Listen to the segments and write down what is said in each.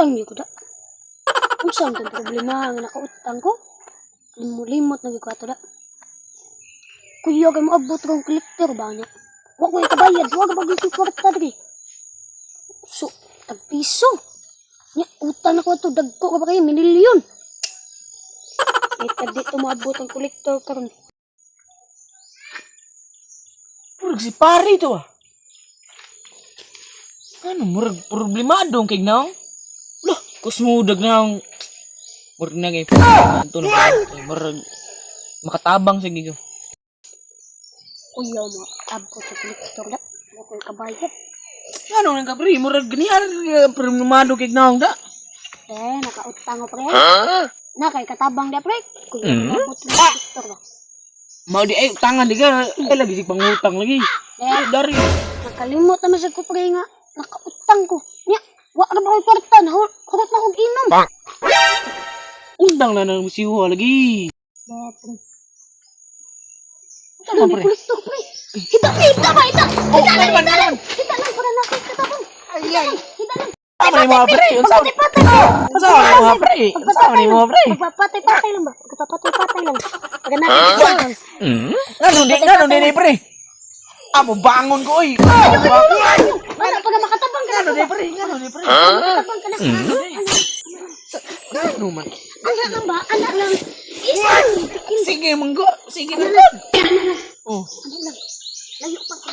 nakautang niyo ko da. Unsa man problema nga nakautang ko? Limot na gyud ko ato da. Kuya kay moabot kong kolektor ba niya? Wa ko kabayad, wa ka bagay kwarta diri. So, tag-piso. Nya utang ako to dagko ka ba kay milyon. Ito dito moabot ang kolektor karon. Murag si pare to ah. Ano, murag problemadong kay naong? Loh, kusmudag naong. Murag na kay ito na. Murag makatabang sa gigo. Kuya mo abot ang kolektor da. Wa ko kabayad. Ano nang kapre, murag ganyan problemadong kay naong da. Nakautang ko pre. Na kay katabang da pre. Kuya abot ang kolektor ba. Mau di utangan di ka, lagi si pangutang lagi. Dari. Nakalimot naman sa ko pre nga. Nakautang ko. Nya, wa na ba ko'y kwarta na. Hurot na kong inom. Undang na nang siwa lagi. Pre. Ano pre? Kolektor pre. Hita ba? Hita lang para na kay katabang. Ay. Hita lang. Tama ni mga pre. Unsa ni mga pre? Unsa ni mga pre? Pagpapatay lang ba? Pagpapatay lang. Pag nakikita. Ngano di pre? Amo bangon ko oy. Wala pag makatabang ka na. Ngano di pre? Makatabang ka na. Ngano man? Anak lang ba? Anak lang. Isang. Sige manggo. Sige na. Oh. Anak lang. Layo pa ko.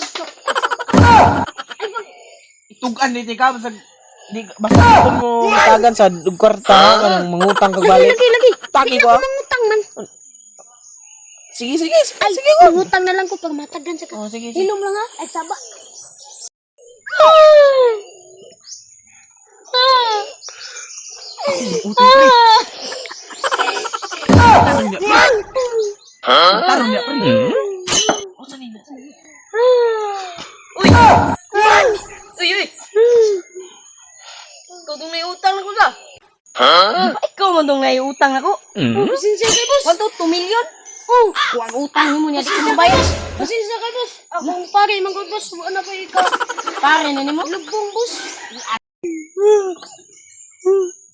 Tugan ni ka di basta mo tagan sa kwarta kanang mangutang kag balik. Lagi. Taki ko. Mangutang man. Sige Ay, mangutang na lang ko pag matagan sa Oh, sige. Ilom lang ha. Ay, saba. Tarong niya pre. O sa nina. Uy. Ikaw dong may utang ako ka. Ikaw man dong may utang ako. Pasensya kay boss. 2 million? Kuwang utang mo niya. Di ko mabayad. Pasensya kay boss. Akong pare, mangkod boss. Wala na pa ikaw. Pare na ni mo? Lubong boss.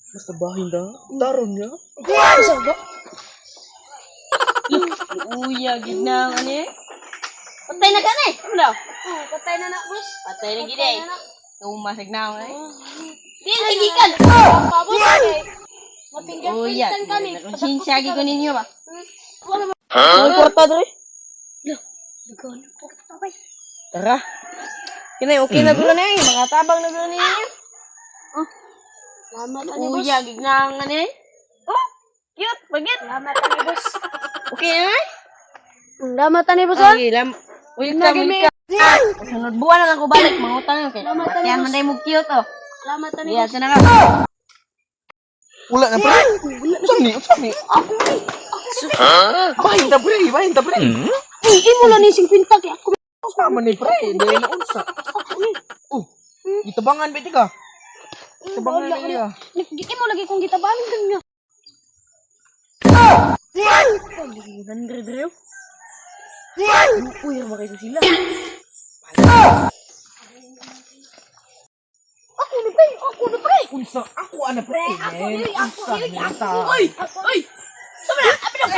Basta bahin da. Tarong niya. Saba. Uya, gina nga niya. Patay na ka na eh. Ano daw? Patay na na boss. Patay na gina eh. Tumasag na ako eh. Di, lagi ka. Pa boss. Uya, Matinggan-pintan kami. konsensya ko ninyo ba? Ano kwarta dre? Nagawin po kita ba? Tara. Kinay, okay na gulo na eh. Mga tabang na gulo ninyo. Salamat ani boss. Uya, gina nga niya eh. Oh, cute. Bagit. Salamat ani boss. Okay na eh. Salamat ani boss. Okay, welcome ka. Sunod buwan na lang ko balik. Mangutang okay. Salamat, Patihan man tayo mo cute oh. Salamat ani Iya, boss. sana ka. Wala na pre. Sami. Ako ni. Bahin ta pre. Imo lang ni 50 kay ako. Sama ni pre, dahil na unsa. Gitabangan beti ka. Gitabangan ni ka. Imo lagi kong gitabangan kanyo. Dre. Uy, makita sila. Ako na pre. Unsa ako ana pre. Ako. Oy. Sama na. Abi na.